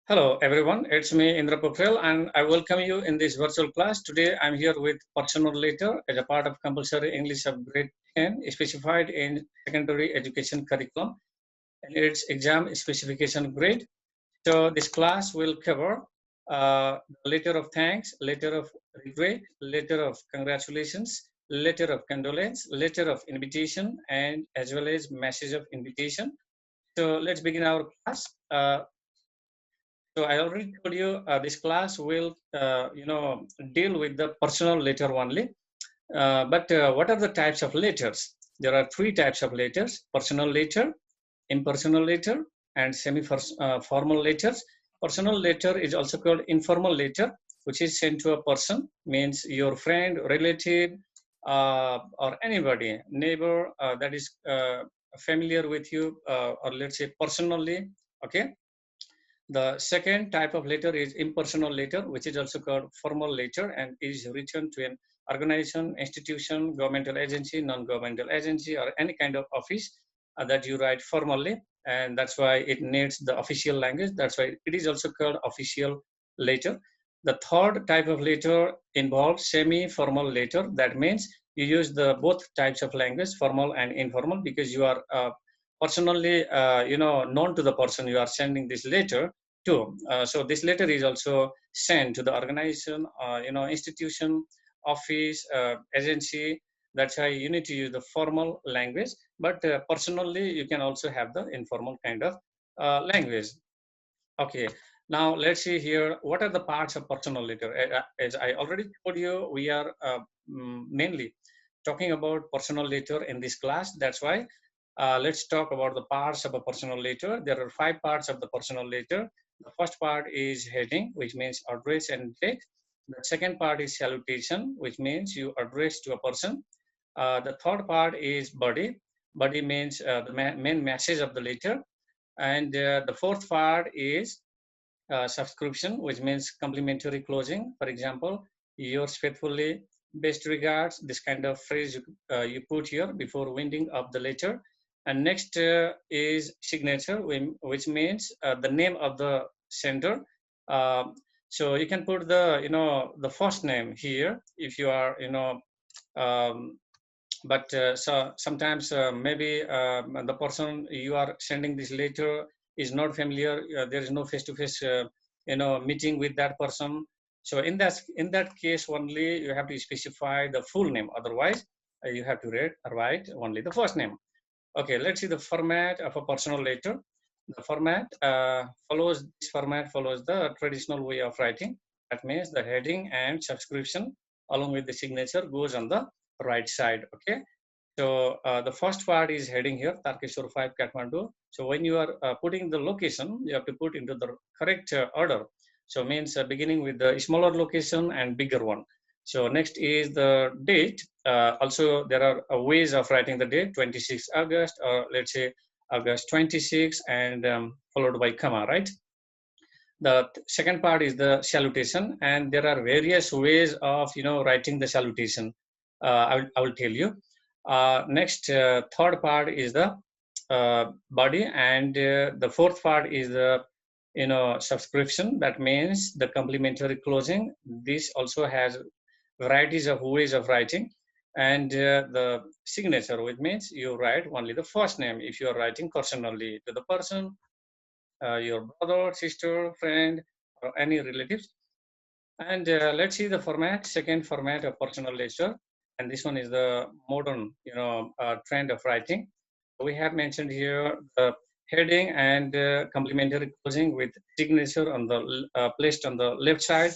Hello everyone, it's me Indra Pokrel and I welcome you in this virtual class. Today I'm here with personal letter as a part of compulsory English of grade 10 specified in secondary education curriculum and its exam specification grade. So this class will cover letter of thanks, letter of regret, letter of congratulations, letter of condolence, letter of invitation and as well as message of invitation. So let's begin our class. So I already told you this class will, deal with the personal letter only. But what are the types of letters? There are three types of letters: personal letter, impersonal letter, and semi-formal letters. Personal letter is also called informal letter, which is sent to a person, means your friend, relative, or anybody, neighbor that is familiar with you, or let's say personally. Okay. The second type of letter is impersonal letter, which is also called formal letter and is written to an organization, institution, governmental agency, non-governmental agency, or any kind of office that you write formally. And that's why it needs the official language. That's why it is also called official letter. The third type of letter involves semi-formal letter. That means you use the both types of language, formal and informal, because you are personally, known to the person you are sending this letter to. So this letter is also sent to the organization, institution, office, agency. That's why you need to use the formal language. But personally, you can also have the informal kind of language. Okay. Now let's see here. What are the parts of personal letter? As I already told you, we are mainly talking about personal letter in this class. That's why let's talk about the parts of a personal letter. There are 5 parts of the personal letter. The first part is heading, which means address and date. The second part is salutation, which means you address to a person. The third part is body. Body means the main message of the letter. And the fourth part is subscription, which means complimentary closing. For example, yours faithfully, best regards, this kind of phrase you put here before winding up the letter. And next is signature, which means the name of the sender. Uh, so you can put the first name here if you are, but so sometimes maybe the person you are sending this letter is not familiar. There is no face-to-face meeting with that person. So in that case only you have to specify the full name. Otherwise you have to write only the first name. Okay, let's see the format of a personal letter. The format follows the traditional way of writing. That means the heading and subscription along with the signature goes on the right side. Okay. So the first part is heading here, Tarkeshwar 5, Kathmandu. So when you are putting the location, you have to put into the correct order. So means beginning with the smaller location and bigger one. So next is the date. Also, there are ways of writing the date, 26 August, or let's say August 26, and followed by comma, right? The second part is the salutation, and there are various ways of writing the salutation. I will tell you. Next, third part is the body, and the fourth part is the subscription. That means the complimentary closing. This also has varieties of ways of writing, and the signature, which means you write only the first name if you are writing personally to the person, your brother, sister, friend, or any relatives. And let's see the format, second format of personal letter. And this one is the modern, trend of writing. We have mentioned here the heading and complimentary closing with signature on the placed on the left side.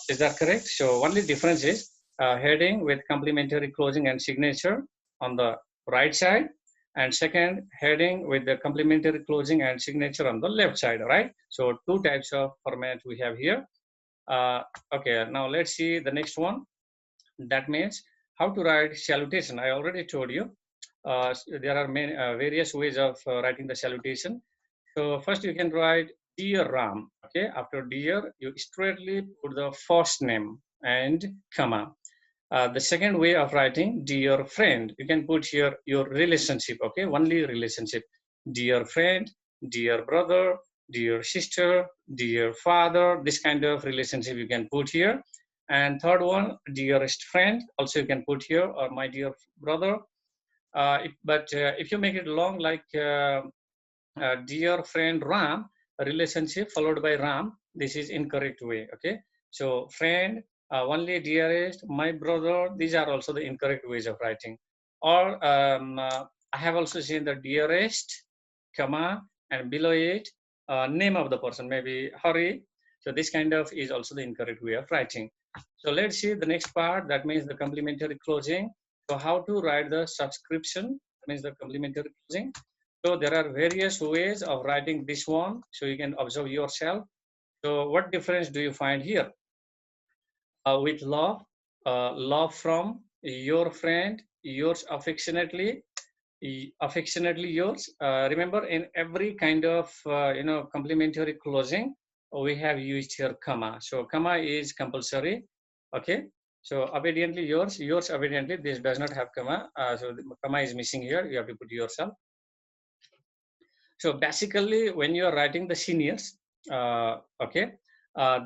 Is that correct? So only difference is heading with complimentary closing and signature on the right side, and second heading with the complimentary closing and signature on the left side, right? So two types of format we have here. Uh, okay, now let's see the next one. That means how to write salutation. I already told you. There are many various ways of writing the salutation. So first you can write dear Ram. Okay, after dear you straightly put the first name and comma. The second way of writing dear friend, you can put here your relationship. Okay, only relationship. Dear friend, dear brother, dear sister, dear father, this kind of relationship you can put here. And third one, dearest friend, also you can put here, or my dear brother. But if you make it long, like dear friend Ram, a relationship followed by Ram, this is incorrect way. Okay, so friend, only dearest, my brother, these are also the incorrect ways of writing. Or I have also seen the dearest, comma, and below it, name of the person, maybe Hari. So this kind of is also the incorrect way of writing. So let's see the next part, that means the complementary closing. So how to write the subscription, that means the complementary closing. So there are various ways of writing this one. So you can observe yourself. So what difference do you find here? With love, love from your friend, yours affectionately, affectionately yours. Remember, in every kind of complimentary closing, we have used here comma. So comma is compulsory. Okay. So obediently yours, yours obediently. This does not have comma. So the comma is missing here. You have to put yourself. So basically, when you are writing the seniors, okay,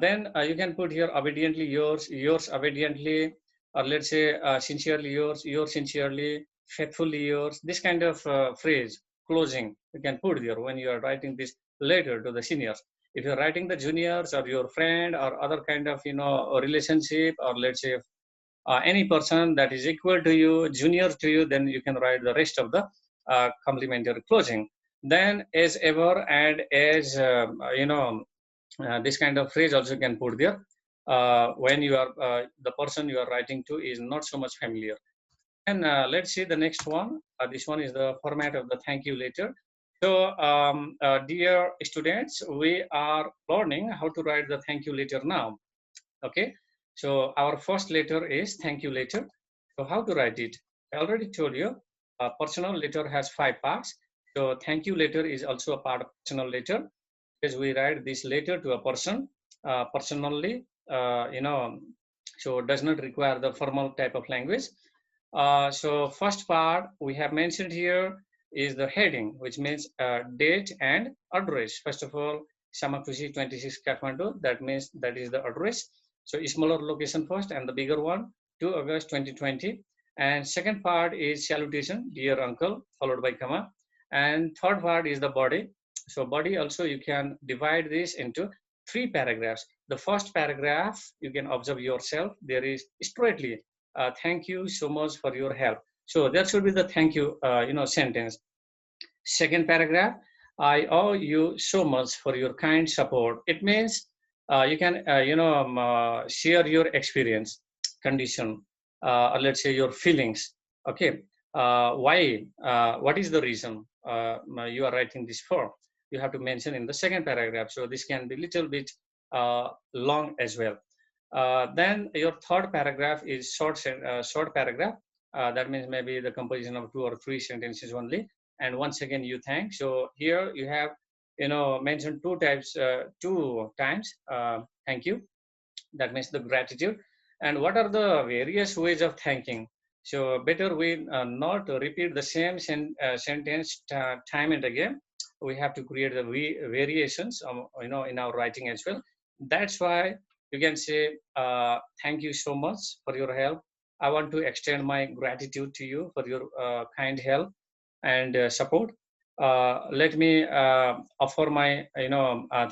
then you can put here obediently yours, yours obediently, or let's say sincerely yours sincerely, faithfully yours. This kind of phrase, closing, you can put there when you are writing this later to the seniors. If you're writing the juniors or your friend or other kind of relationship, or let's say any person that is equal to you, junior to you, then you can write the rest of the complementary closing. Then as ever and as this kind of phrase also can put there when you are the person you are writing to is not so much familiar. And let's see the next one. This one is the format of the thank you letter. So dear students, we are learning how to write the thank you letter now. Okay, so our first letter is thank you letter. So how to write it? I already told you personal letter has 5 parts. So thank you letter is also a part of personal letter, because we write this letter to a person personally, so it does not require the formal type of language. So first part we have mentioned here is the heading, which means date and address. First of all, Samakhushi 26 Kathmandu, that means that is the address. So smaller location first and the bigger one, 2 August 2020. And second part is salutation, dear uncle, followed by comma. And third part is the body. So body also you can divide this into 3 paragraphs. The first paragraph you can observe yourself. There is straightly thank you so much for your help. So that should be the thank you sentence. Second paragraph, I owe you so much for your kind support. It means you can share your experience, condition, or let's say your feelings. Okay, why? What is the reason you are writing this for? You have to mention in the second paragraph. So this can be little bit long as well. Then your third paragraph is short paragraph. That means maybe the composition of 2 or 3 sentences only. And once again, you thank. So here you have, mentioned 2 times. Thank you. That means the gratitude. And what are the various ways of thanking? So better we not repeat the same sentence time and again. We have to create the variations, in our writing as well. That's why you can say, thank you so much for your help. I want to extend my gratitude to you for your kind help and support. Let me offer my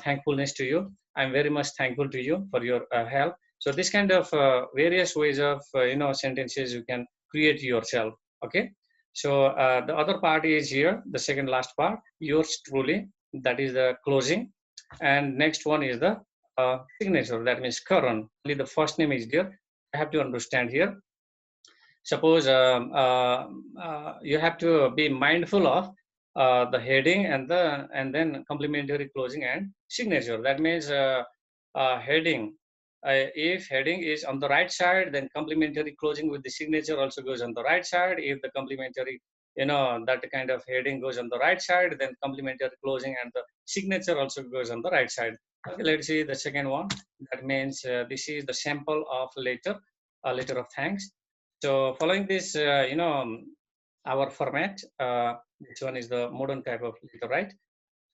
thankfulness to you. I'm very much thankful to you for your help. So this kind of various ways of sentences you can create yourself. Okay. So the other part is here, the second last part, yours truly. That is the closing, and next one is the signature. That means Karan. Only the first name is there. I have to understand here. Suppose you have to be mindful of the heading and then complementary closing and signature. That means heading. If heading is on the right side, then complementary closing with the signature also goes on the right side. If the complementary, that kind of heading goes on the right side, then complementary closing and the signature also goes on the right side. Okay, let's see the second one. That means this is the sample of letter, a letter of thanks. So following this, our format, this one is the modern type of letter, right?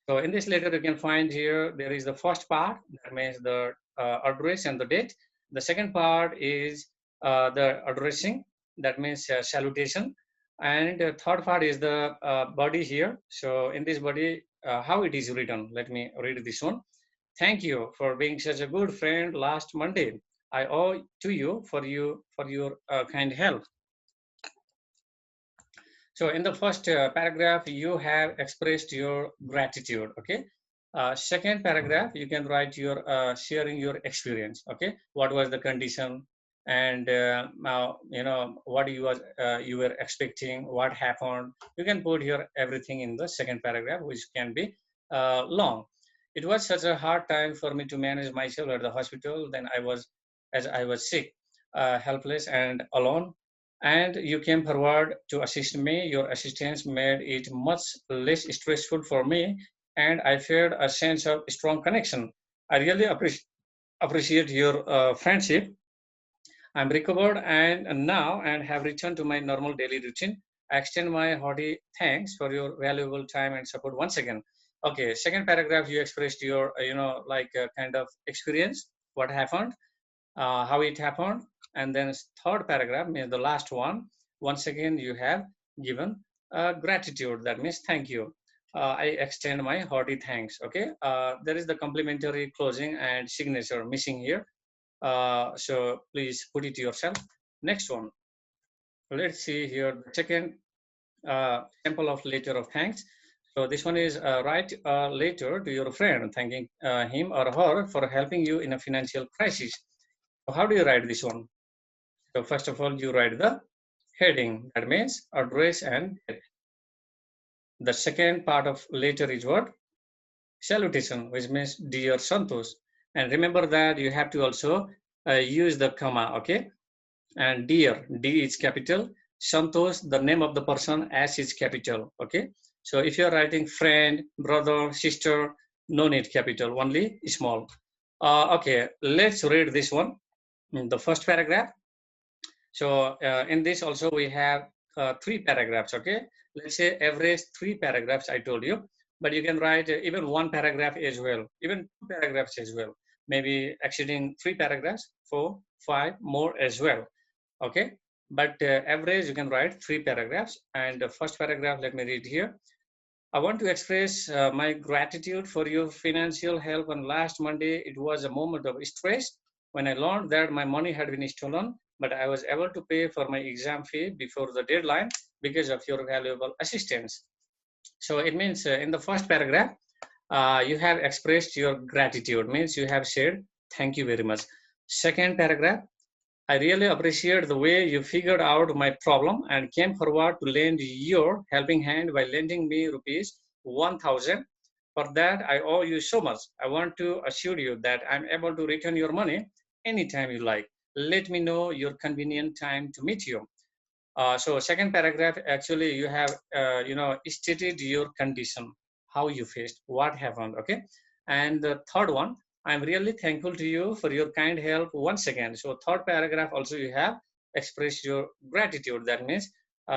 So in this letter, you can find here, there is the first part, that means the address and the date. The second part is the addressing, that means salutation. And the third part is the body here. So in this body, how it is written, let me read this one. Thank you for being such a good friend last Monday. I owe to you for your kind help. So in the first paragraph, you have expressed your gratitude. Okay. Second paragraph, you can write your sharing your experience. Okay, what was the condition, and now what you were expecting, what happened. You can put here everything in the second paragraph, which can be long. It was such a hard time for me to manage myself at the hospital. Then I was sick, helpless, and alone, and you came forward to assist me. Your assistance made it much less stressful for me, and I felt a sense of strong connection. I really appreciate your friendship. I'm recovered and now and have returned to my normal daily routine. I extend my hearty thanks for your valuable time and support once again. Okay, second paragraph, you expressed your, like kind of experience, what happened, how it happened. And then third paragraph means the last one. Once again, you have given gratitude. That means thank you. I extend my hearty thanks. Okay. There is the complimentary closing and signature missing here. So please put it yourself. Next one. Let's see here the second sample of letter of thanks. So this one is write a letter to your friend thanking him or her for helping you in a financial crisis. So how do you write this one? So first of all, you write the heading, that means address and date. The second part of letter is what? Salutation, which means dear Santosh. And remember that you have to also use the comma, okay? And dear, D is capital. Santosh, the name of the person, S is capital, okay? So if you're writing friend, brother, sister, no need capital, only small. Okay, let's read this one. The first paragraph. So in this also we have three paragraphs, okay? Let's say average three paragraphs I told you, but you can write even one paragraph as well, even two paragraphs as well, maybe exceeding three paragraphs, four, five more as well, okay? But average you can write three paragraphs. And the first paragraph, let me read here. I want to express my gratitude for your financial help on last Monday. It was a moment of stress when I learned that my money had been stolen, but I was able to pay for my exam fee before the deadline because of your valuable assistance. So it means in the first paragraph, you have expressed your gratitude, means you have said, thank you very much. Second paragraph, I really appreciate the way you figured out my problem and came forward to lend your helping hand by lending me rupees 1,000. For that, I owe you so much. I want to assure you that I'm able to return your money anytime you like. Let me know your convenient time to meet you. So second paragraph, actually you have, stated your condition, how you faced, what happened, okay? And the third one, I'm really thankful to you for your kind help once again. So third paragraph also you have expressed your gratitude. That means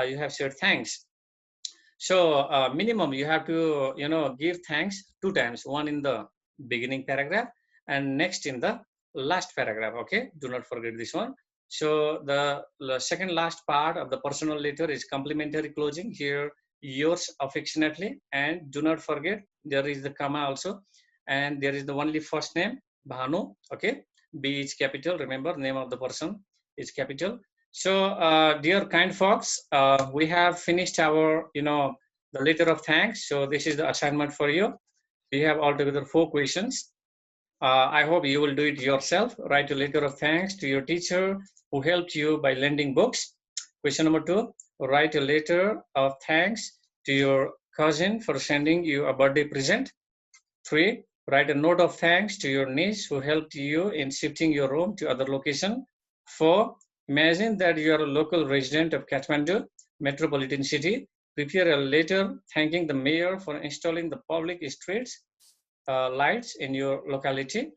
you have said thanks. So minimum you have to, give thanks two times, one in the beginning paragraph and next in the last paragraph. Okay, do not forget this one. So the second last part of the personal letter is complimentary closing. Here, yours affectionately, and do not forget there is the comma also, and there is the only first name Bhanu. Okay, B is capital. Remember, name of the person is capital. So, dear kind folks, we have finished our, the letter of thanks. So this is the assignment for you. We have altogether 4 questions. I hope you will do it yourself. Write a letter of thanks to your teacher who helped you by lending books. Question number 2, write a letter of thanks to your cousin for sending you a birthday present. 3, write a note of thanks to your niece who helped you in shifting your room to other location. 4, imagine that you are a local resident of Kathmandu, metropolitan city. Prepare a letter thanking the mayor for installing the public streets lights in your locality.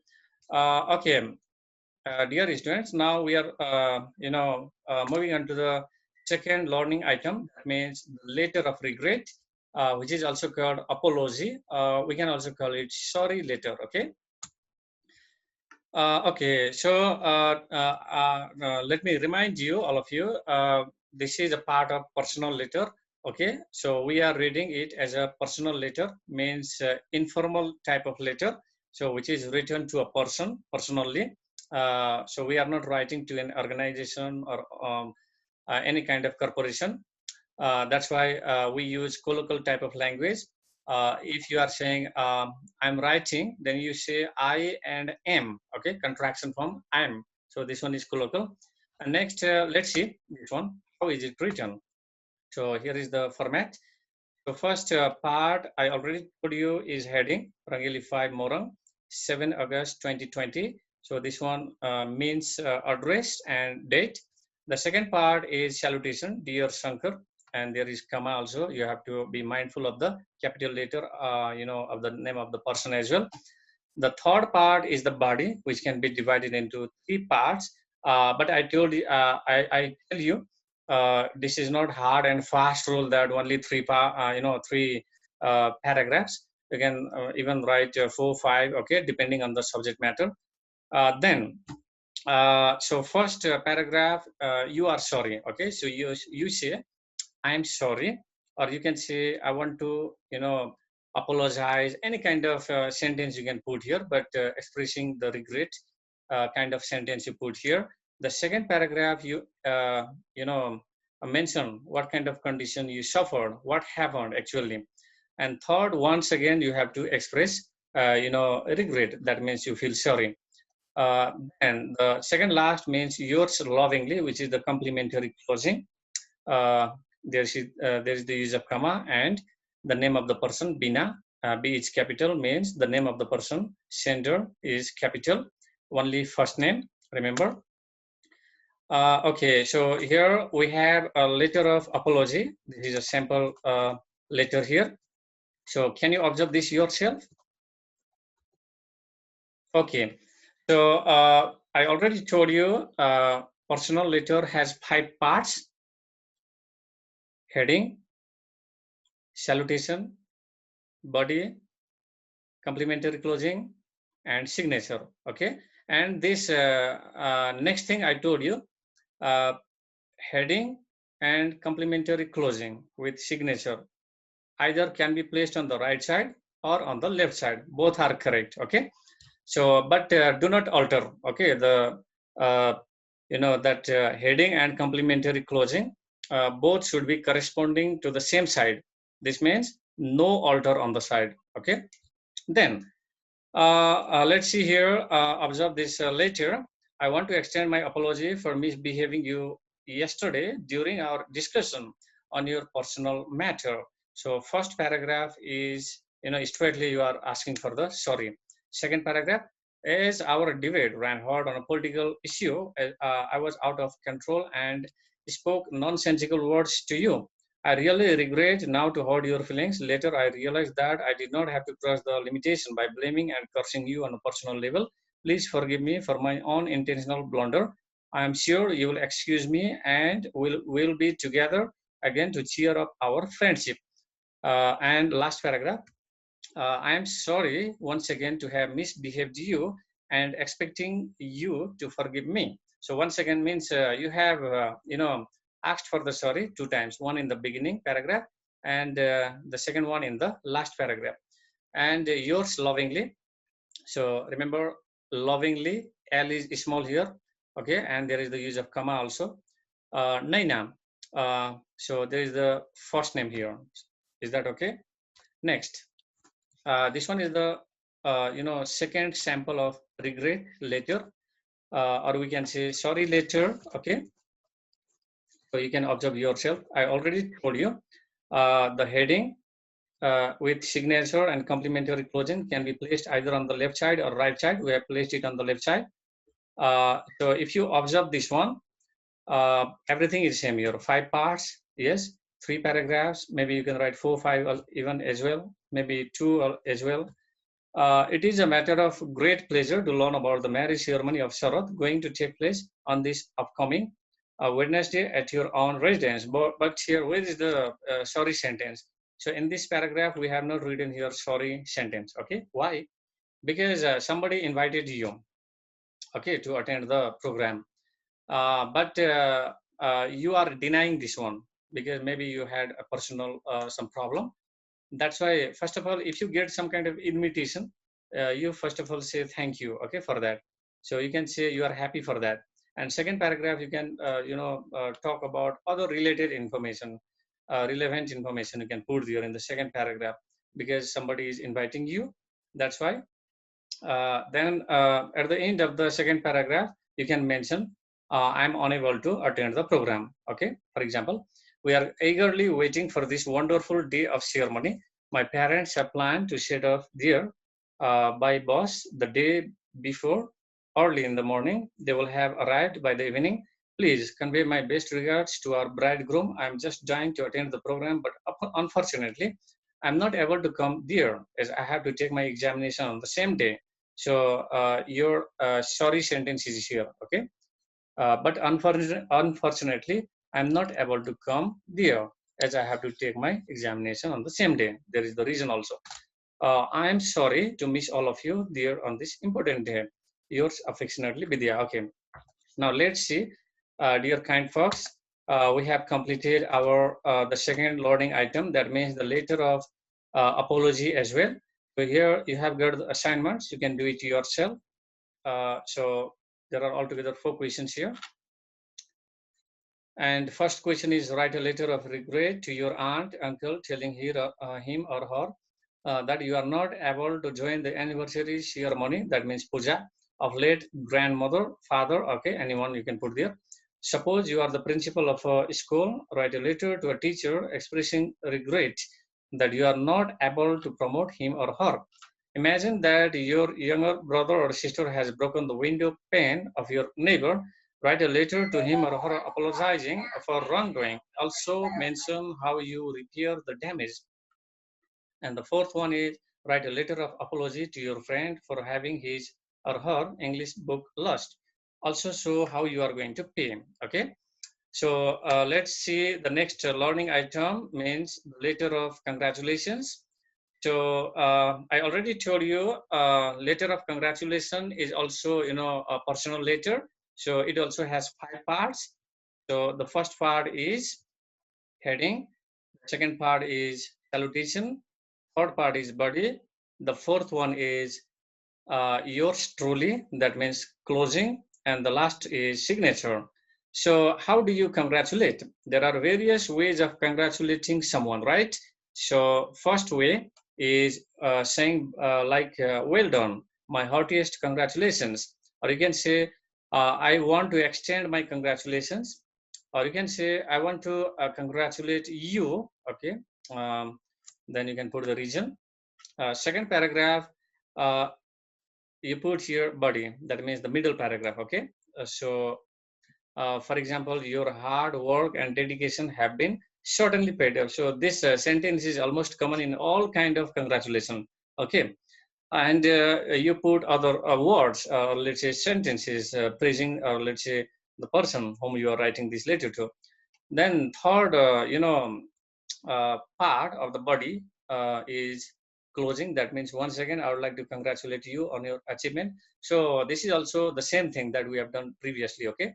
Okay, dear students, now we are, moving on to the second learning item. That means letter of regret. which is also called apology. We can also call it sorry letter. Okay. Okay, so let me remind you, all of you, this is a part of personal letter. Okay, so we are reading it as a personal letter, means informal type of letter, so which is written to a person personally. So we are not writing to an organization or any kind of corporation. That's why we use colloquial type of language. If you are saying I'm writing, then you say I and am. Okay, contraction form am. So this one is colloquial. And next, let's see this one. How is it written? So here is the format. The first part I already told you is heading Rangeli 5 Morang, 7 August 2020. So this one means address and date. The second part is salutation, dear Shankar, and there is comma also. You have to be mindful of the capital letter, of the name of the person as well. The third part is the body, which can be divided into three parts. But I told you, I tell you, this is not hard and fast rule that only three paragraphs. You can even write 4, 5, okay, depending on the subject matter. So first paragraph, you are sorry, okay. So you say I'm sorry, or you can say I want to, apologize. Any kind of sentence you can put here, but expressing the regret kind of sentence you put here. The second paragraph, mention what kind of condition you suffered, what happened actually. And third, once again, you have to express, regret. That means you feel sorry. And the second last means yours lovingly, which is the complimentary closing. There is the use of comma and the name of the person, Bina. B is capital, means the name of the person. Sender is capital, only first name, remember. Okay, so here we have a letter of apology. This is a sample letter here. So can you observe this yourself? Okay, so I already told you personal letter has 5 parts: heading, salutation, body, complimentary closing, and signature. Okay, and this next thing I told you, heading and complimentary closing with signature either can be placed on the right side or on the left side. Both are correct. Okay, so but do not alter. Okay, the that heading and complimentary closing both should be corresponding to the same side. This means no alter on the side. Okay, then let's see here. Observe this later. I want to extend my apology for misbehaving you yesterday during our discussion on your personal matter. So first paragraph is, straightly you are asking for the sorry. Second paragraph, as our debate ran hard on a political issue, I was out of control and spoke nonsensical words to you. I really regret now to hurt your feelings. Later, I realized that I did not have to cross the limitation by blaming and cursing you on a personal level. Please forgive me for my own intentional blunder. I am sure you will excuse me and we'll be together again to cheer up our friendship. And last paragraph, I am sorry once again to have misbehaved to you and expecting you to forgive me. So once again means you have, asked for the sorry 2 times, one in the beginning paragraph and the second one in the last paragraph. And yours lovingly. So remember, lovingly, L is small here. Okay, and there is the use of comma also. Naina. So there is the first name here. Is that okay? Next. This one is the second sample of regret letter, or we can say sorry letter. Okay, so you can observe yourself. I already told you the heading with signature and complimentary closing can be placed either on the left side or right side. We have placed it on the left side. So if you observe this one, everything is same here. 5 parts, yes. 3 paragraphs. Maybe you can write 4, 5 even as well. Maybe 2 as well. It is a matter of great pleasure to learn about the marriage ceremony of Sharath going to take place on this upcoming Wednesday at your own residence. But here, where is the sorry sentence? So in this paragraph, we have not written here sorry sentence. Okay, why? Because somebody invited you, okay, to attend the program, but you are denying this one because maybe you had a personal some problem. That's why, first of all, if you get some kind of invitation, you first of all say thank you, okay, for that. So you can say you are happy for that. And second paragraph, you can talk about other related information, relevant information you can put there in the second paragraph, because somebody is inviting you. That's why. Then at the end of the second paragraph, you can mention, I'm unable to attend the program. Okay. For example, we are eagerly waiting for this wonderful day of ceremony. My parents have planned to set off there by bus the day before. Early in the morning, they will have arrived by the evening. Please convey my best regards to our bridegroom. I'm just dying to attend the program, but unfortunately, I'm not able to come there as I have to take my examination on the same day. So your sorry sentence is here, okay? But unfortunately, I'm not able to come there as I have to take my examination on the same day. There is the reason also. I am sorry to miss all of you there on this important day. Yours affectionately, Vidya. Okay. Now let's see, dear kind folks, we have completed our the second learning item. That means the letter of apology as well. So here you have got the assignments. You can do it yourself. So there are altogether 4 questions here. And first question is, write a letter of regret to your aunt, uncle, telling him or her that you are not able to join the anniversary ceremony. That means puja of late grandmother, father. Okay, anyone you can put there. Suppose you are the principal of a school, write a letter to a teacher expressing regret that you are not able to promote him or her. Imagine that your younger brother or sister has broken the window pane of your neighbor. Write a letter to him or her apologizing for wrongdoing. Also mention how you repair the damage. And the fourth one is, write a letter of apology to your friend for having his or her English book lost. Also show how you are going to pay. Okay. So let's see, the next learning item means letter of congratulations. So I already told you, letter of congratulation is also, a personal letter. So it also has 5 parts. So the first part is heading. Second part is salutation. Third part is body. The fourth one is yours truly. That means closing. And the last is signature. So how do you congratulate? There are various ways of congratulating someone, right? So first way is saying well done, my heartiest congratulations. Or you can say, I want to extend my congratulations. Or you can say, I want to congratulate you. Okay. Then you can put the region. Second paragraph, uh, you put here body. That means the middle paragraph. Okay. For example, your hard work and dedication have been certainly paid off. So this sentence is almost common in all kind of congratulation. Okay. And you put other words, let's say sentences, praising, or let's say the person whom you are writing this letter to. Then third, part of the body is closing. That means, once again, I would like to congratulate you on your achievement. So this is also the same thing that we have done previously. Okay.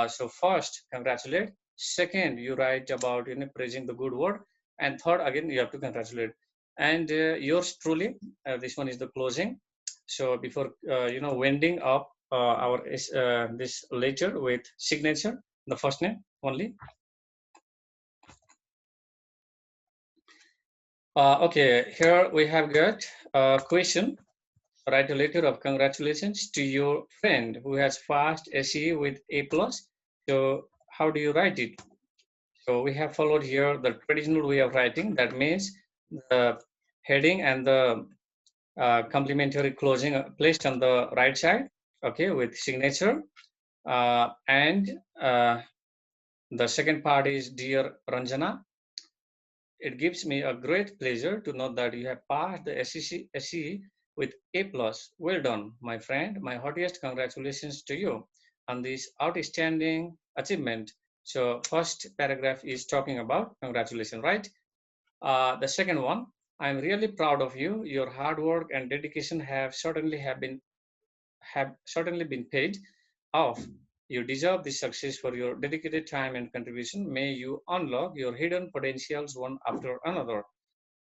So first, congratulate. Second, you write about praising the good word. And third, again, you have to congratulate. And yours truly, this one is the closing. So before winding up our this letter with signature, the first name only. Okay, here we have got a question. Write a letter of congratulations to your friend who has passed SE with A plus. So how do you write it? So we have followed here the traditional way of writing. That means the heading and the complementary closing placed on the right side, okay, with signature. And the second part is, Dear Ranjana, it gives me a great pleasure to know that you have passed the SE with A plus. Well done, my friend. My heartiest congratulations to you on this outstanding achievement. So first paragraph is talking about congratulations, right? The second one, I'm really proud of you. Your hard work and dedication have certainly been paid off. You deserve this success for your dedicated time and contribution. May you unlock your hidden potentials one after another.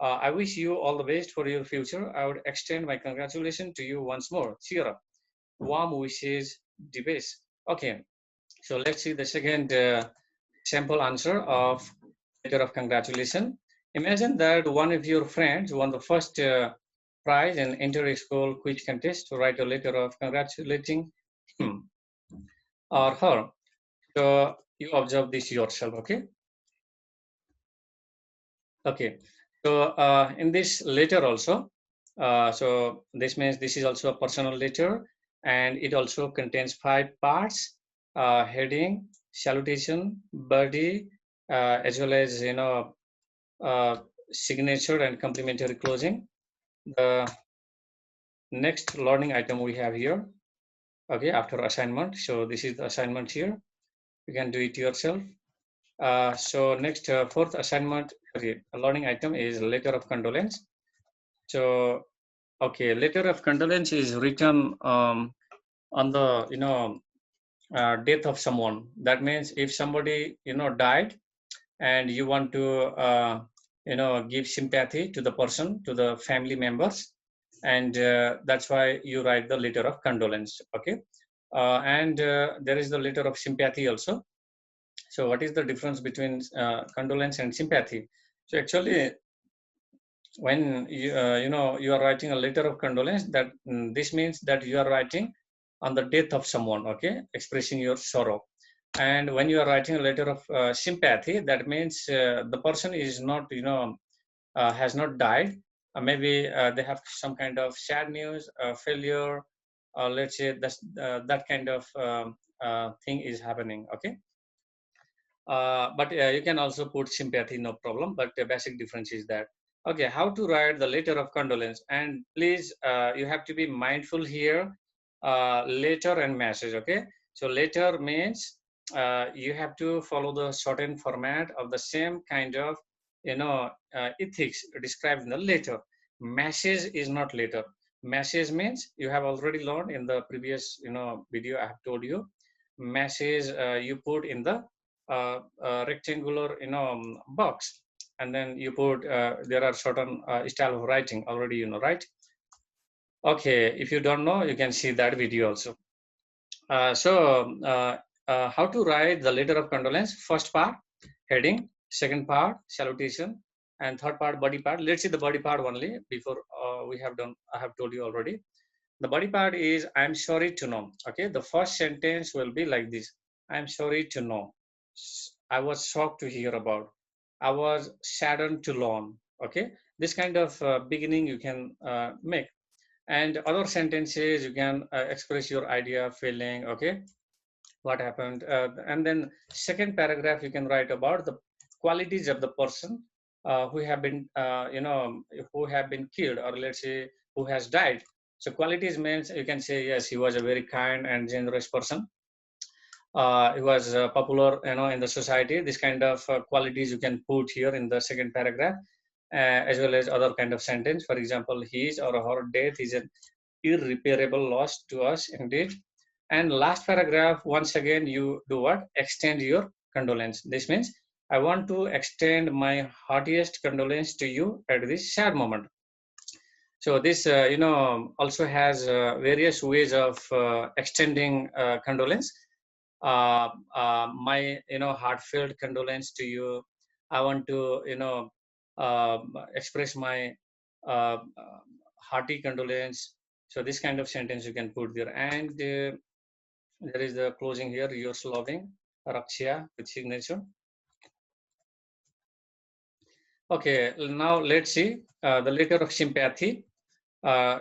I wish you all the best for your future. I would extend my congratulations to you once more. Cheer up. Warm wishes, the best. Okay, so let's see the second sample answer of letter of congratulation. Imagine that one of your friends won the first prize in inter-school quiz contest to write a letter of congratulating him or her. So you observe this yourself, okay? Okay. So in this letter also, so this means this is also a personal letter, and it also contains 5 parts: heading, salutation, body, as well as uh, signature and complimentary closing. The next learning item we have here, okay, after assignment. So this is the assignment here. You can do it yourself. So next, fourth assignment, learning item is letter of condolence. So, okay, letter of condolence is written on the death of someone. That means if somebody died, and you want to give sympathy to the person, to the family members, and that's why you write the letter of condolence. Okay, and there is the letter of sympathy also. So what is the difference between condolence and sympathy? So actually, when you are writing a letter of condolence, that this means that you are writing on the death of someone, okay, expressing your sorrow. And when you are writing a letter of sympathy, that means the person is not has not died. Maybe they have some kind of sad news, failure, let's say that kind of thing is happening, okay. But you can also put sympathy, no problem. But the basic difference is that, okay, how to write the letter of condolence. And please, you have to be mindful here, letter and message, okay? So letter means you have to follow the certain format of the same kind of, ethics described in the letter. Message is not letter. Message means you have already learned in the previous, video I have told you. Message you put in the rectangular box, and then you put there are certain style of writing already, right? Okay, if you don't know, you can see that video also. How to write the letter of condolence? First part, heading. Second part, salutation. And third part, body part. Let's see the body part only before we have done. I have told you already. The body part is, I'm sorry to know. Okay, the first sentence will be like this: I'm sorry to know. I was shocked to hear about. I was saddened to learn. Okay, this kind of beginning you can make. And other sentences you can express your idea, feeling. Okay, what happened, and then second paragraph you can write about the qualities of the person who have been who have been killed, or let's say who has died. So qualities means you can say, yes, he was a very kind and generous person. He was popular, in the society. This kind of qualities you can put here in the second paragraph, as well as other kind of sentence. For example, his or her death is an irreparable loss to us indeed. And last paragraph, once again, you do what? Extend your condolence. This means, I want to extend my heartiest condolence to you at this sad moment. So this, also has various ways of extending condolence. My, heartfelt condolence to you. I want to, express my uh, hearty condolence. So this kind of sentence you can put there. And there is the closing here, yours loving, Rakshya, with signature. Okay, now let's see the letter of sympathy. Uh,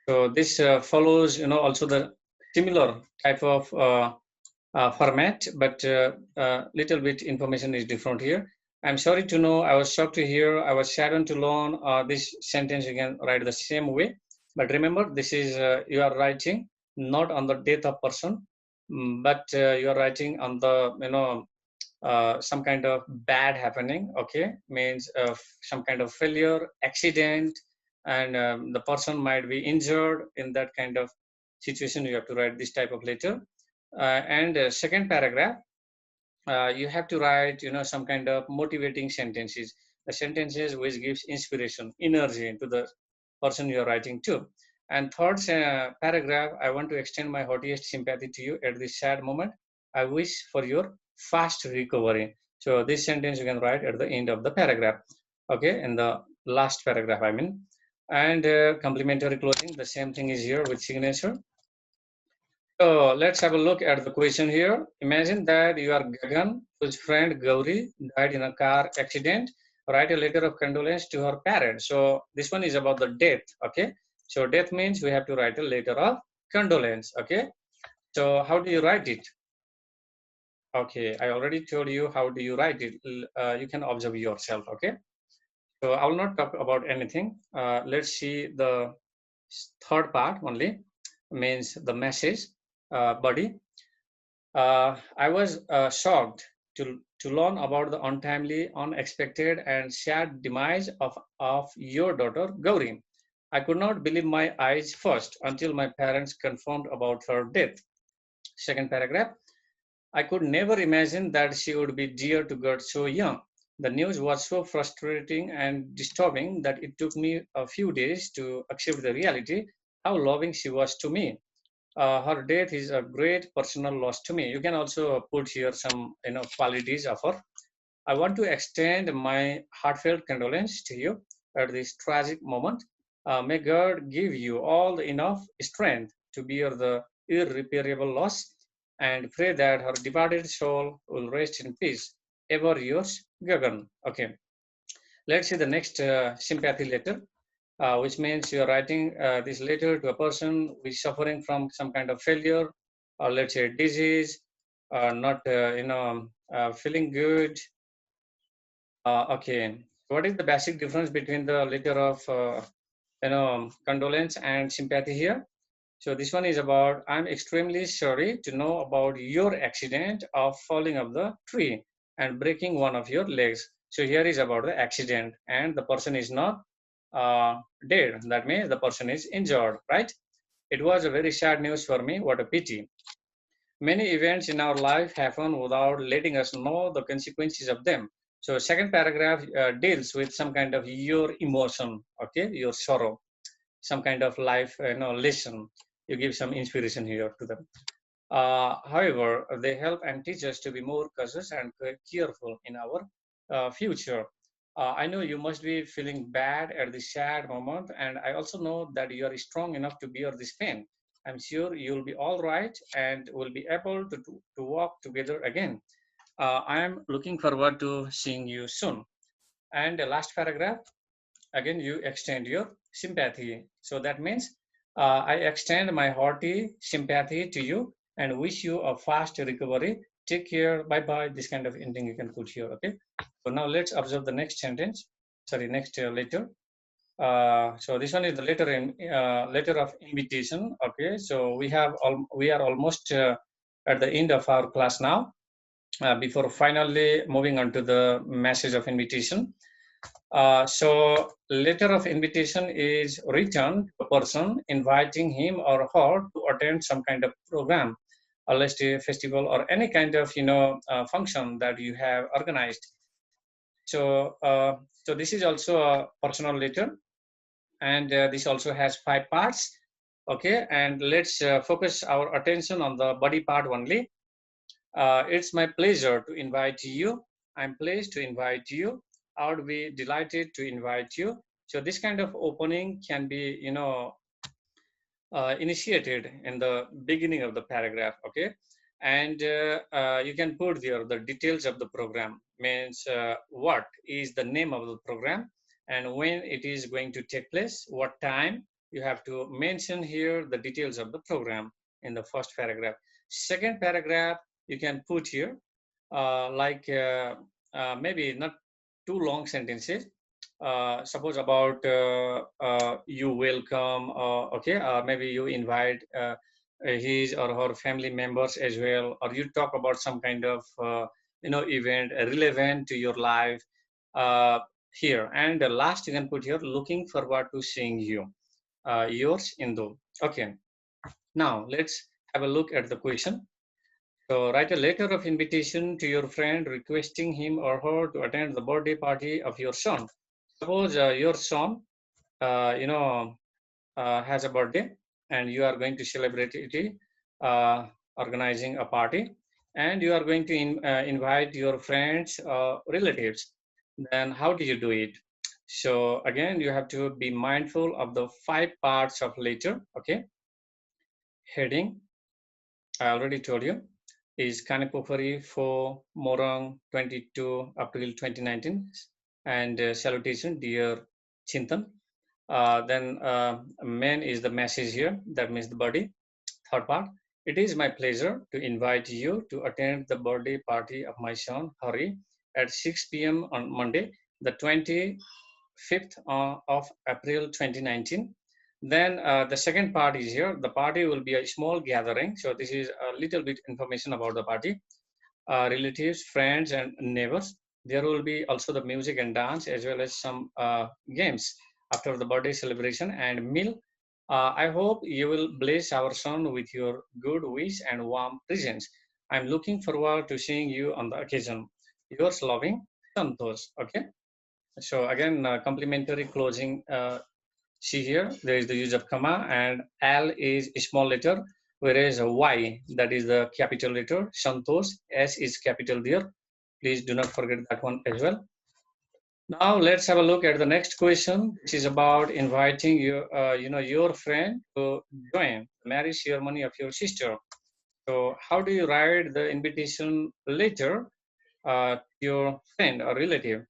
so this follows, also the similar type of format, but little bit information is different here. I'm sorry to know, I was shocked to hear, I was saddened to learn. This sentence you can write the same way, but remember, this is you are writing not on the death of person, but you are writing on the some kind of bad happening, okay, means some kind of failure, accident, and the person might be injured. In that kind of situation, you have to write this type of letter. And second paragraph, you have to write, some kind of motivating sentences, the sentences which gives inspiration, energy to the person you are writing to. And third paragraph, I want to extend my heartiest sympathy to you at this sad moment. I wish for your fast recovery. So this sentence you can write at the end of the paragraph, okay, in the last paragraph, I mean. And complimentary closing, the same thing is here with signature. So let's have a look at the question here. Imagine that you are Gagan, whose friend Gauri died in a car accident. Write a letter of condolence to her parents. So this one is about the death, okay? So death means we have to write a letter of condolence, okay? So how do you write it? Okay, I already told you how do you write it. You can observe yourself, okay? So I will not talk about anything. Let's see the third part only, means the message body. I was shocked to learn about the untimely, unexpected, and sad demise of your daughter, Gauri. I could not believe my eyes first until my parents confirmed about her death. Second paragraph, I could never imagine that she would be dear to God so young. The news was so frustrating and disturbing that it took me a few days to accept the reality, how loving she was to me. Her death is a great personal loss to me. You can also put here some qualities of her. I want to extend my heartfelt condolence to you at this tragic moment. May God give you all the enough strength to bear the irreparable loss, and pray that her departed soul will rest in peace. Ever yours, Gagan. Okay, let's see the next sympathy letter, which means you're writing this letter to a person who is suffering from some kind of failure, or let's say disease, not feeling good. Okay, what is the basic difference between the letter of condolence and sympathy here? So this one is about, I'm extremely sorry to know about your accident of falling off the tree and breaking one of your legs. So here is about the accident, and the person is not dead. That means the person is injured, right? It was a very sad news for me. What a pity. Many events in our life happen without letting us know the consequences of them. So second paragraph deals with some kind of your emotion, okay, your sorrow, some kind of life, lesson. You give some inspiration here to them. However, they help and teach us to be more cautious and careful in our future. I know you must be feeling bad at this sad moment, and I also know that you are strong enough to bear this pain. I'm sure you'll be all right and will be able to walk together again. I am looking forward to seeing you soon. And the last paragraph, again, you extend your sympathy. So that means I extend my hearty sympathy to you and wish you a fast recovery. Take care. Bye bye. This kind of ending you can put here. Okay. So now let's observe the next sentence. Sorry, next letter. So this one is the letter of invitation. Okay. So we are almost at the end of our class now. Before finally moving on to the message of invitation. So letter of invitation is written to a person inviting him or her to attend some kind of program, or let's say festival or any kind of function that you have organized. So so this is also a personal letter, and this also has 5 parts. Okay, and let's focus our attention on the body part only. It's my pleasure to invite you. I'm pleased to invite you. I would be delighted to invite you. So this kind of opening can be, initiated in the beginning of the paragraph, okay? And you can put there the details of the program, means what is the name of the program and when it is going to take place, what time. You have to mention here the details of the program in the first paragraph. Second paragraph, you can put here maybe not too long sentences, suppose about you welcome, okay, maybe you invite his or her family members as well, or you talk about some kind of event relevant to your life here. And the last you can put here, looking forward to seeing you. Yours, Indu. Okay. Now let's have a look at the question. So write a letter of invitation to your friend requesting him or her to attend the birthday party of your son. Suppose your son, has a birthday and you are going to celebrate it, organizing a party, and you are going to invite your friends, relatives. Then how do you do it? So again, you have to be mindful of the 5 parts of letter. Okay. Heading, I already told you, is Kanipofari for Morang 22 April 2019, and salutation, dear Chintan. Then main is the message here, that means the body. Third part, it is my pleasure to invite you to attend the birthday party of my son Hari at 6 p.m. on Monday, the 25th of April 2019. Then the second part is here. The party will be a small gathering. So this is a little bit information about the party. Relatives, friends, and neighbors. There will be also the music and dance, as well as some games after the birthday celebration and meal. I hope you will bless our son with your good wish and warm presence. I'm looking forward to seeing you on the occasion. Yours loving, Santosh. Okay. So again, complementary closing. See here, there is the use of comma, and L is a small letter, whereas Y, that is the capital letter. Santosh, S is capital there. Please do not forget that one as well. Now let's have a look at the next question. This is about inviting your friend to join the marriage ceremony of your sister. So how do you write the invitation letter to your friend or relative?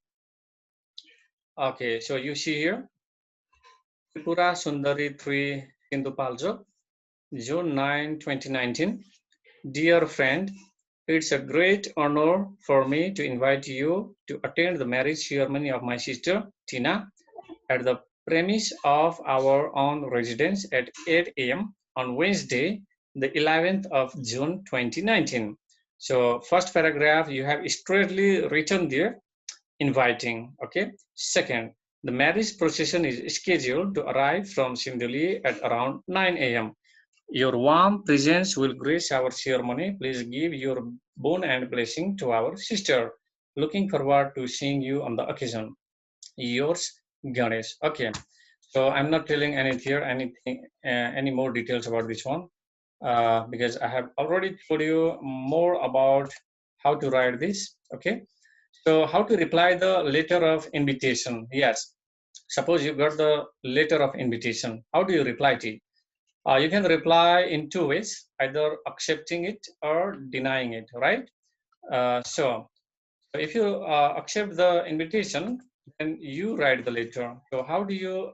Okay, so you see here, Tripura Sundari 3 Sindhu June 9, 2019. Dear friend, it's a great honor for me to invite you to attend the marriage ceremony of my sister, Tina, at the premise of our own residence at 8 a.m. on Wednesday, the 11th of June, 2019. So first paragraph, you have straightly written there, inviting. Okay. Second, the marriage procession is scheduled to arrive from Sinduli at around 9 a.m. Your warm presence will grace our ceremony. Please give your boon and blessing to our sister. Looking forward to seeing you on the occasion. Yours, Ganesh. Okay. So I'm not telling any more details about this one, because I have already told you more about how to write this. Okay. So how to reply the letter of invitation? Yes. Suppose you got the letter of invitation. How do you reply to it? You can reply in 2 ways, either accepting it or denying it, right? So if you accept the invitation, then you write the letter. So how do you,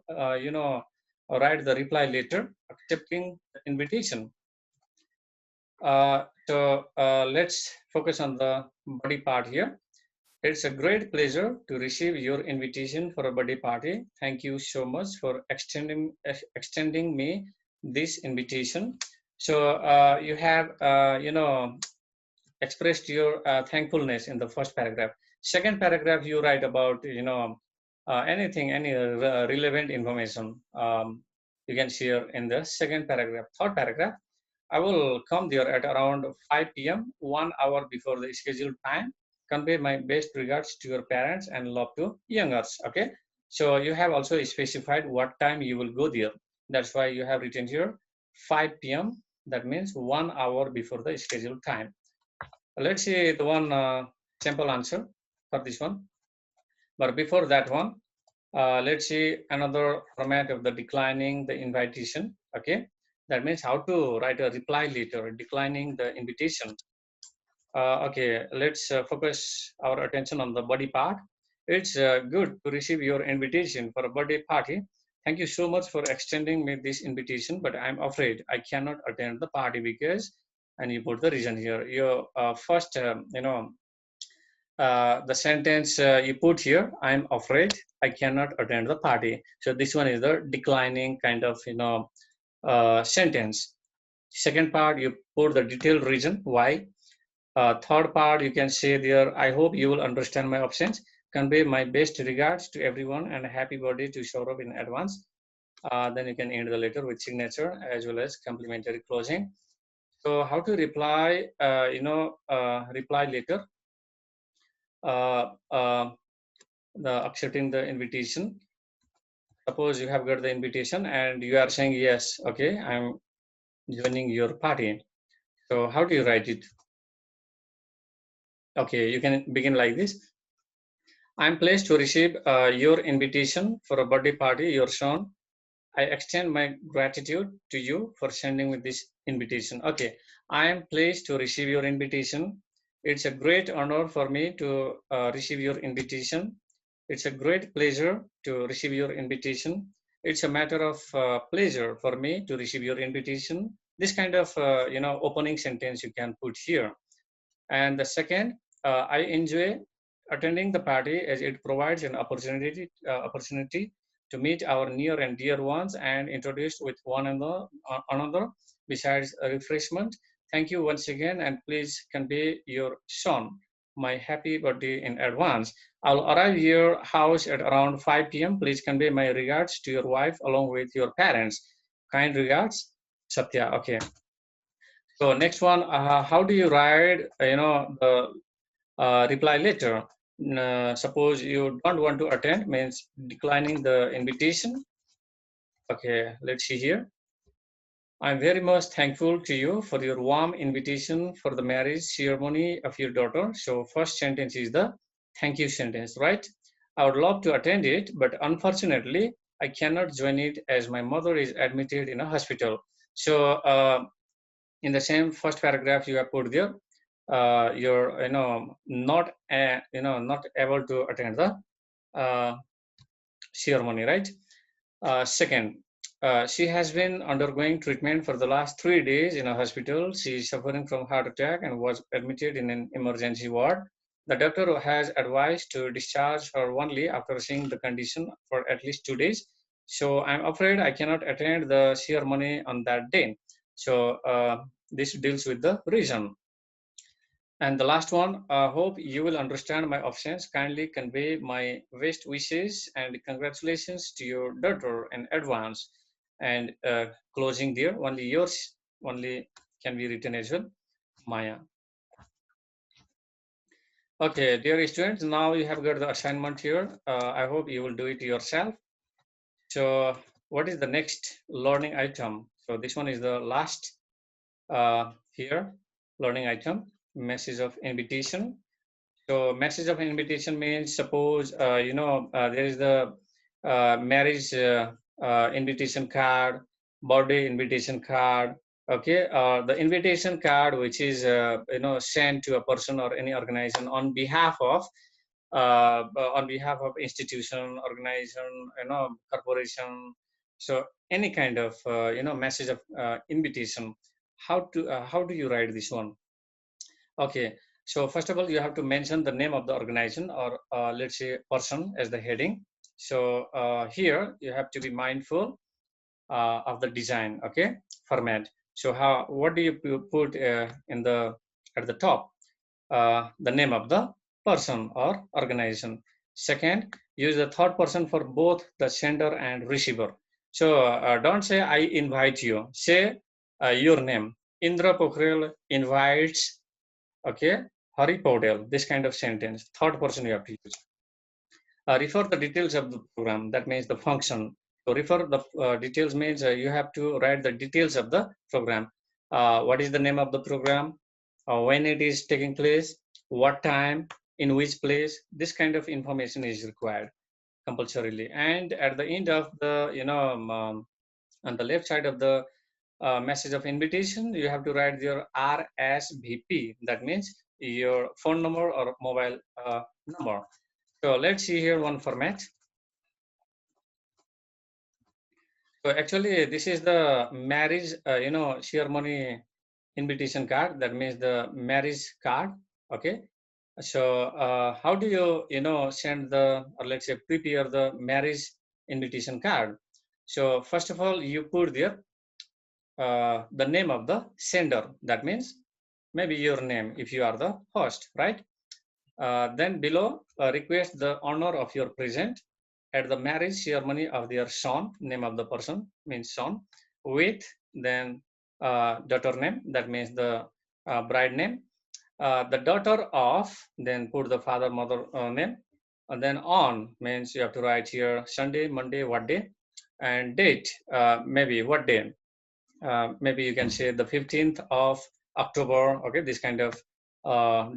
write the reply letter accepting the invitation? Let's focus on the body part here. It's a great pleasure to receive your invitation for a birthday party. Thank you so much for extending me this invitation. So you have, expressed your thankfulness in the first paragraph. Second paragraph, you write about, any relevant information you can share in the second paragraph. Third paragraph, I will come there at around 5 p.m., 1 hour before the scheduled time. Convey my best regards to your parents and love to youngers. Okay. So you have also specified what time you will go there. That's why you have written here 5 p.m. That means 1 hour before the scheduled time. Let's see the one simple answer for this one. But before that one, let's see another format of the declining the invitation. Okay. That means how to write a reply letter declining the invitation. Okay, let's focus our attention on the body part. It's good to receive your invitation for a birthday party. Thank you so much for extending me this invitation, but I'm afraid I cannot attend the party because, and you put the reason here. Your first, the sentence you put here, I'm afraid I cannot attend the party. So this one is the declining kind of, sentence. Second part, you put the detailed reason why. Third part, you can say there, I hope you will understand my options. Convey my best regards to everyone and happy birthday to Saurabh in advance. Then you can end the letter with signature as well as complimentary closing. So how to reply, reply later, the accepting the invitation. Suppose you have got the invitation and you are saying, yes, okay, I'm joining your party. So how do you write it? Okay, you can begin like this. I'm pleased to receive your invitation for a birthday party, your son. I extend my gratitude to you for sending me this invitation. Okay, I am pleased to receive your invitation. It's a great honor for me to receive your invitation. It's a great pleasure to receive your invitation. It's a matter of pleasure for me to receive your invitation. This kind of opening sentence you can put here. And the second, I enjoy attending the party as it provides an opportunity to meet our near and dear ones and introduce with one another. Besides a refreshment, thank you once again, and please convey your son my happy birthday in advance. I'll arrive your house at around 5 p.m. Please convey my regards to your wife along with your parents. Kind regards, Satya. Okay. So next one, how do you write, the reply letter? Suppose you don't want to attend, means declining the invitation. Okay, let's see here. I'm very much thankful to you for your warm invitation for the marriage ceremony of your daughter. So first sentence is the thank you sentence, right? I would love to attend it, but unfortunately, I cannot join it as my mother is admitted in a hospital. So in the same first paragraph you have put there, you're not able to attend the uh, ceremony, right? Second, she has been undergoing treatment for the last 3 days in a hospital. She is suffering from heart attack and was admitted in an emergency ward. The doctor has advised to discharge her only after seeing the condition for at least 2 days. So I'm afraid I cannot attend the ceremony on that day. So this deals with the reason. And the last one, hope you will understand my options. Kindly convey my best wishes and congratulations to your daughter in advance. And closing there, only yours, only can be written as well, Maya. Okay, dear students, now you have got the assignment here. I hope you will do it yourself. So what is the next learning item? So this one is the last here, learning item, message of invitation. So message of invitation means, suppose there is the marriage invitation card, birthday invitation card. Okay, the invitation card which is sent to a person or any organization on behalf of institution, organization, corporation. So any kind of message of invitation. How do you write this one? Okay, so first of all, you have to mention the name of the organization or let's say person as the heading. So here you have to be mindful of the design, okay, format. So what do you put in the at the top? The name of the person or organization. Second, use the third person for both the sender and receiver. So don't say I invite you. Say your name. Indra Pokhrel invites, okay, Hari Paudel, this kind of sentence. Third person you have to use. Refer the details of the program, that means the function. So refer the details means you have to write the details of the program. What is the name of the program? When it is taking place? What time? In which place? This kind of information is required compulsorily. And at the end of the, on the left side of the message of invitation, you have to write your RSVP. That means your phone number or mobile number. So let's see here one format. So actually, this is the marriage, ceremony invitation card. That means the marriage card. Okay. So how do you, send the, or let's say prepare the marriage invitation card? So first of all, you put there the name of the sender. That means maybe your name if you are the host, right? Then below, request the honor of your present at the marriage ceremony of their son, name of the person means son, with then daughter name, that means the bride name, the daughter of, then put the father mother name, and then on means you have to write here Sunday, Monday, what day, and date, maybe what day, maybe you can say the 15th of October, okay, this kind of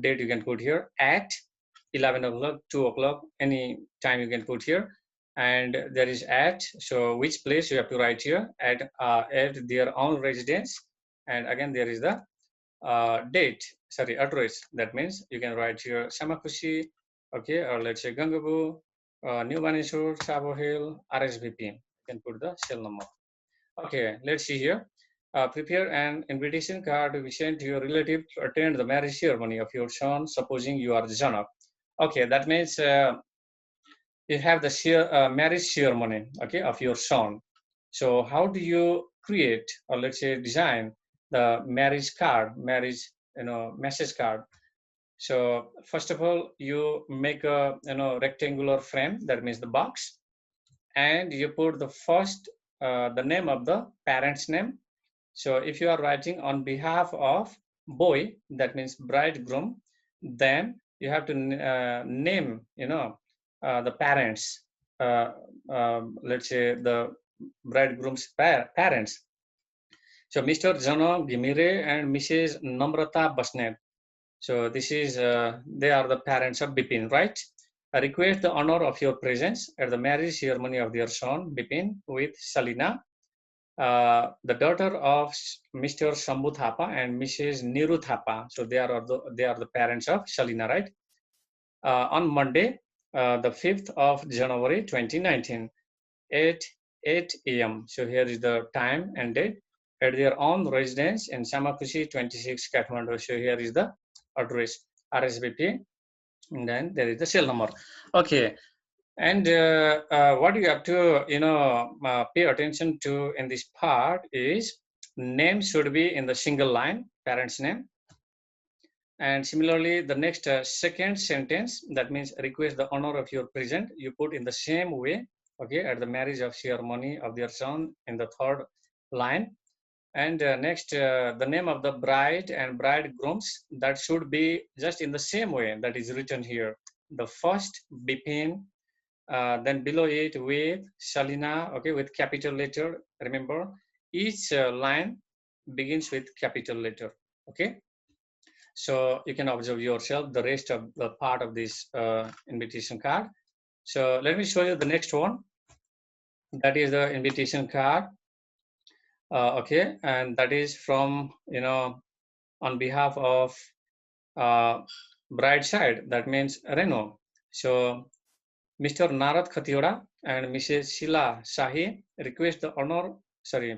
date you can put here at 11 o'clock, 2 o'clock, any time you can put here. And there is at, so which place you have to write here at their own residence. And again, there is the date, sorry, address. That means you can write here Samakhushi, okay, or let's say Gangabu, New Banesur, Sabo Hill, RSVP. You can put the cell number. Okay, let's see here. Prepare an invitation card to be sent to your relative to attend the marriage ceremony of your son, supposing you are the Janak. Okay, that means you have the marriage ceremony, okay, of your son. So how do you create, or let's say design the marriage card, marriage, message card? So first of all, you make a rectangular frame, that means the box, and you put the first the name of the parent's name. So if you are writing on behalf of boy, that means bridegroom, then you have to name, the parents, let's say the bridegroom's parents. So Mr. Jano Gimire and Mrs. Namrata Basnet. So this is, they are the parents of Bipin, right? I request the honor of your presence at the marriage ceremony of their son, Bipin, with Salina, the daughter of Mr. Shambhu Thapa and Mrs. Niru Thapa. So they are the parents of Salina, right? On Monday, the 5th of January 2019, at 8 a.m. So here is the time and date at their own residence in Samakhushi 26 Kathmandu. So here is the address, RSVP, and then there is the cell number. Okay. And what you have to, pay attention to in this part is name should be in the single line, parent's name. And similarly, the next second sentence, that means request the honor of your present, you put in the same way, okay, at the marriage of ceremony of their son in the third line. And next, the name of the bride and bridegrooms, that should be just in the same way that is written here. The first Bipin, then below it with Salina, okay, with capital letter. Remember, each line begins with capital letter, okay? So you can observe yourself the rest of the part of this invitation card. So let me show you the next one. That is the invitation card, okay, and that is from, on behalf of bride side, that means Reno. So Mr. Narad Khatioda and Mrs. Sheila Shahi request the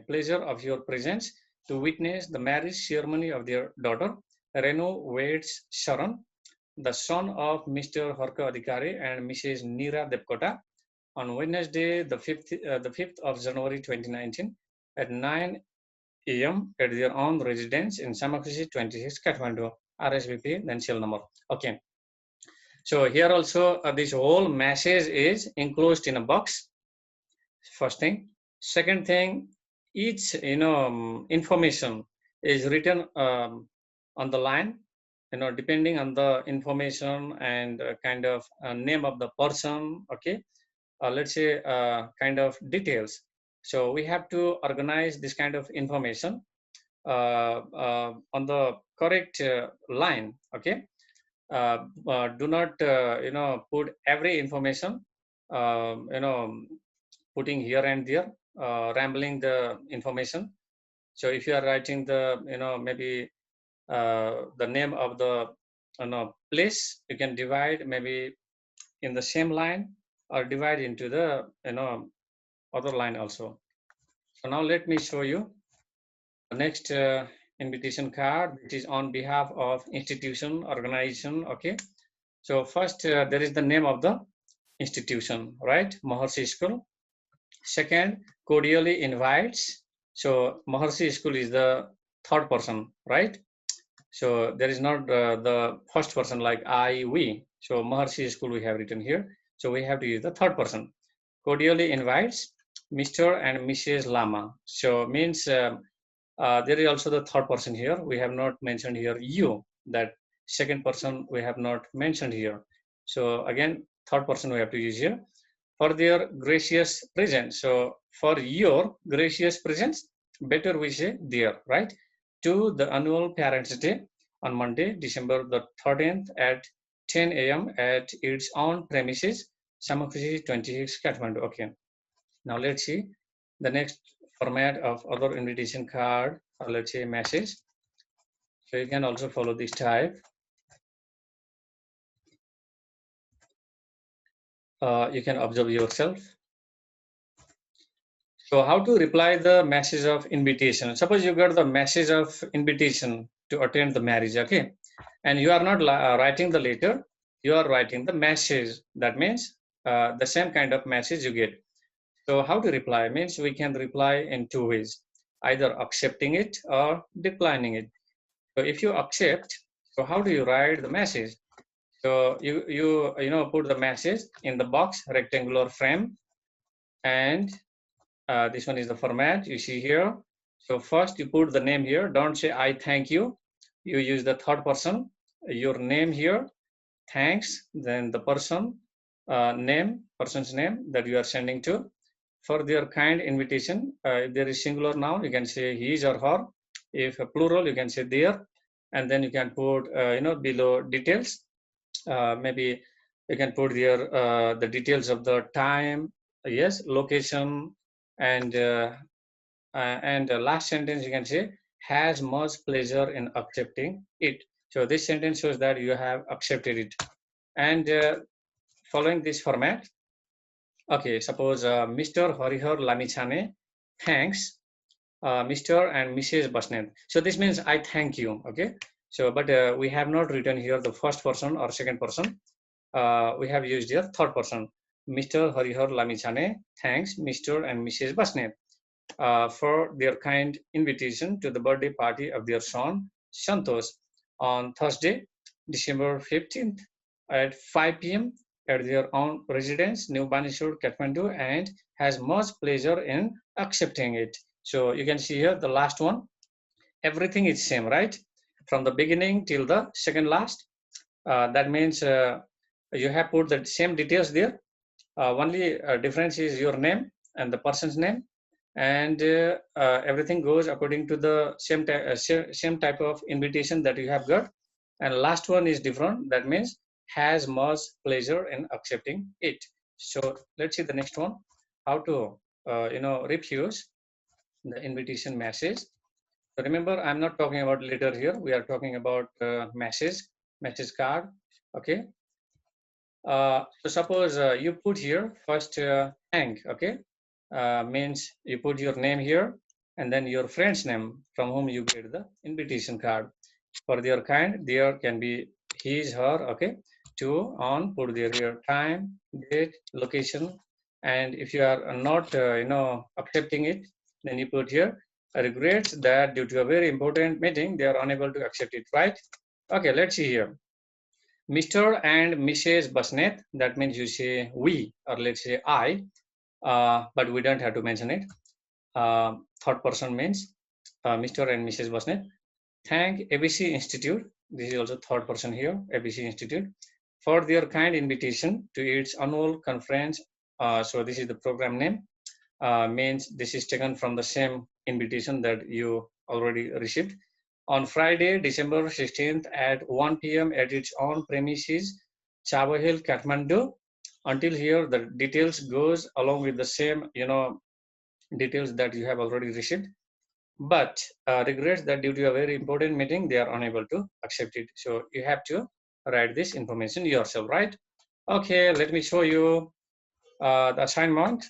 pleasure of your presence to witness the marriage ceremony of their daughter, Renu Waits Sharan, the son of Mr. Harka Adhikari and Mrs. Neera Depkota, on Wednesday, the 5th of January 2019, at 9 a.m. at their own residence in Samakhushi 26 Kathmandu, RSVP, then cell number. Okay. So here also this whole message is enclosed in a box. First thing. Second thing, each information is written on the line, depending on the information and kind of name of the person. Okay, let's say kind of details. So we have to organize this kind of information on the correct line. Okay. Do not put every information putting here and there, rambling the information. So if you are writing the maybe the name of the place, you can divide maybe in the same line or divide into the other line also. So now let me show you the next invitation card, which is on behalf of institution, organization. Okay, so first there is the name of the institution, right? Maharshi School. Second, cordially invites. So Maharshi School is the third person, right? So there is not the first person like I, we. So Maharshi school we have written here. So we have to use the third person. Cordially invites Mr. and Mrs. Lama. So means there is also the third person here. We have not mentioned here you. That second person we have not mentioned here. So again, third person we have to use here for their gracious presence. So for your gracious presence, better we say their, right? To the annual Parents' Day on Monday, December the 13th at 10 a.m. at its own premises, Samakhushi 26, Kathmandu. Okay, now let's see the next format of other invitation card, or let's say message. So you can also follow this type. You can observe yourself. So how to reply the message of invitation? Suppose you got the message of invitation to attend the marriage, okay? And you are not writing the letter, you are writing the message. That means the same kind of message you get. So how to reply? Means we can reply in two ways, either accepting it or declining it. So if you accept, so how do you write the message? So you put the message in the box, rectangular frame, and this one is the format you see here. So first you put the name here. Don't say I thank you. You use the third person. Your name here, thanks. Then the person's name that you are sending to. For their kind invitation, if there is singular noun, you can say his or her. If a plural, you can say their. And then you can put below details. Maybe you can put here the details of the time, yes, location, and last sentence you can say has much pleasure in accepting it. So this sentence shows that you have accepted it. And following this format, okay, suppose Mr. Harihar Lamichane thanks Mr. and Mrs. Basnet. So this means I thank you, okay? So, but we have not written here the first person or second person. We have used here third person. Mr. Harihar Lamichane thanks Mr. and Mrs. Basnet for their kind invitation to the birthday party of their son, Santosh, on Thursday, December 15th at 5 p.m. at their own residence, New Baneswar, Kathmandu, and has much pleasure in accepting it. So you can see here the last one. Everything is same, right? From the beginning till the second last. That means you have put the same details there. Only difference is your name and the person's name, and everything goes according to the same type of invitation that you have got. And last one is different. That means has much pleasure in accepting it. So let's see the next one. How to refuse the invitation message. So remember, I'm not talking about letter here. We are talking about message card. Okay. So suppose you put here first thank, okay, means you put your name here and then your friend's name from whom you get the invitation card. For their kind, there can be his, her, okay. To on, put their here time, date, location, and if you are not, accepting it, then you put here regrets that due to a very important meeting, they are unable to accept it, right? Okay, let's see here. Mr. and Mrs. Basnet, that means you say we, or let's say I, but we don't have to mention it. Third person means Mr. and Mrs. Basnet. Thank ABC Institute, this is also third person here, ABC Institute, for their kind invitation to its annual conference. So this is the program name, means this is taken from the same invitation that you already received. On Friday, December 16th at 1 p.m. at its own premises, Chava Hill, Kathmandu. Until here, the details goes along with the same, details that you have already received. But regrets that due to a very important meeting, they are unable to accept it. So you have to write this information yourself, right? Okay, let me show you the assignment.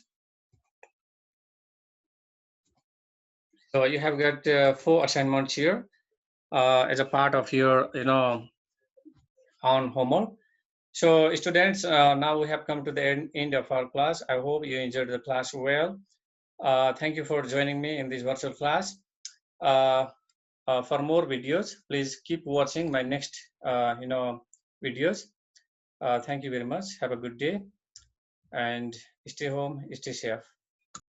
So you have got 4 assignments here as a part of your, on homework. So students, now we have come to the end of our class. I hope you enjoyed the class well. Thank you for joining me in this virtual class. for more videos. Please keep watching my next videos. Thank you very much. Have a good day and stay home, stay safe.